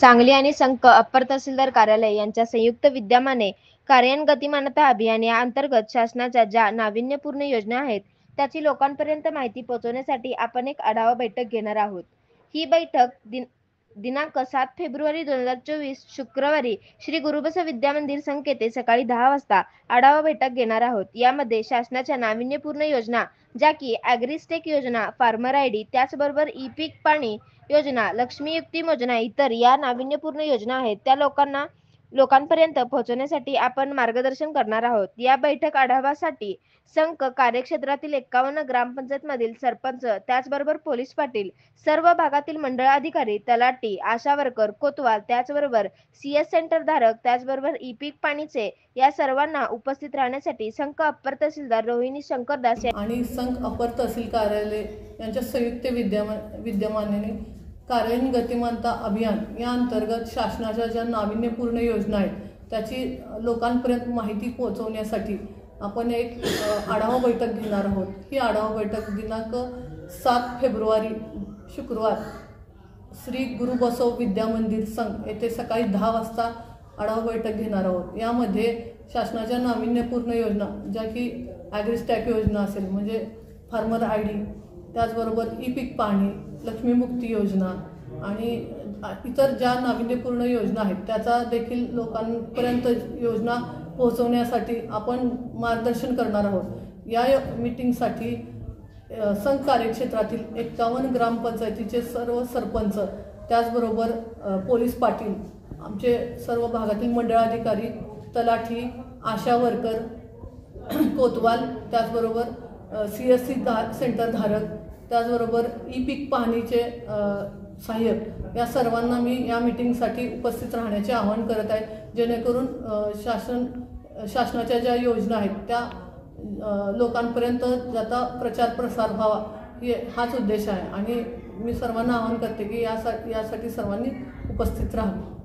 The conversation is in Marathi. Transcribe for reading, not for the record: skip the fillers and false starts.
सांगली आणि संक अप्पर तहसीलदार कार्यालय यांच्या संयुक्त विद्यमाने कार्यान्वयन गतिमानता अभियान या अंतर्गत शासनाच्या ज्या नाविन्यपूर्ण योजना आहेत त्याची लोकांपर्यंत माहिती पोहोचवण्यासाठी आपण एक आढावा बैठक घेणार आहोत। ही बैठक दिनांक 7 फेब्रुवारी 2024 शुक्रवारी श्री गुरुबसव विद्या मंदिर संघ येथे सकाळी 10 वाजता आढावा बैठक घेणार आहोत। यामध्ये शासनाच्या नाविन्यपूर्ण योजना ज्या की ॲग्रिस्टेक योजना, फार्मर आयडी, त्याचबरोबर ई पीक पाणी योजना, लक्ष्मी युक्ती योजना इतर या नाविन्यपूर्ण योजना आहेत त्या लोकांपर्यंत पोहोचवण्यासाठी आपण मार्गदर्शन करणार आहोत। या बैठक आढाव्यासाठी संघ कार्यक्षेत्रातील 51 ग्रामपंचायत मधील सरपंच, त्याचबरोबर पोलीस पाटील, सर्व भागातील मंडळ अधिकारी, तलाठी, आशा वर्कर, कोतवाल, त्याचबरोबर CS सेंटर धारक, त्याचबरोबर ई पीक पाणीचे या सर्वांना उपस्थित राहण्यासाठी संघ अप्पर तहसीलदार रोहिणी शंकरदास आणि संघ अप्पर तहसील कार्यालय यांच्या संयुक्त विद्यमाने कार्यान्वयन गतिमानता अभियान या अंतर्गत शासनाच्या ज्या नाविन्यपूर्ण योजना आहेत त्याची लोकांपर्यंत माहिती पोहोचवण्यासाठी आपण एक आढावा बैठक घेणार आहोत। ही आढावा बैठक दिनांक 7 फेब्रुवारी शुक्रवार श्री गुरुबसव विद्या मंदिर संघ येथे सकाळी 10 वाजता आढावा बैठक घेणार आहोत। यामध्ये शासनाच्या नाविन्यपूर्ण योजना ज्या की ॲग्रिस्टॅक योजना असेल म्हणजे फार्मर आयडी, त्याचबरोबर ई पीक पाणी, लक्ष्मी मुक्ती योजना आणि इतर ज्या नाविन्यपूर्ण योजना आहेत त्याचा देखील लोकांपर्यंत योजना पोहोचवण्यासाठी आपण मार्गदर्शन करणार आहोत। या मीटिंगसाठी संघ कार्यक्षेत्रातील 51 ग्रामपंचायतीचे सर्व सरपंच, त्याचबरोबर पोलीस पाटील, आमचे सर्व भागातील मंडळाधिकारी, तलाठी, आशा वर्कर, कोतवाल, त्याचबरोबर CSC सेंटर धारक, त्याचबरोबर ई पीक पाहणीचे सहाय्यक या सर्वांना मी या मीटिंगसाठी उपस्थित राहण्याचे आवाहन करत आहे, जेणेकरून शासनाच्या ज्या योजना आहेत त्या लोकांपर्यंत ज्याचा प्रचार प्रसार व्हावा हाच उद्देश आहे। आणि मी सर्वांना आवाहन करते की यासाठी सर्वांनी उपस्थित राहावे।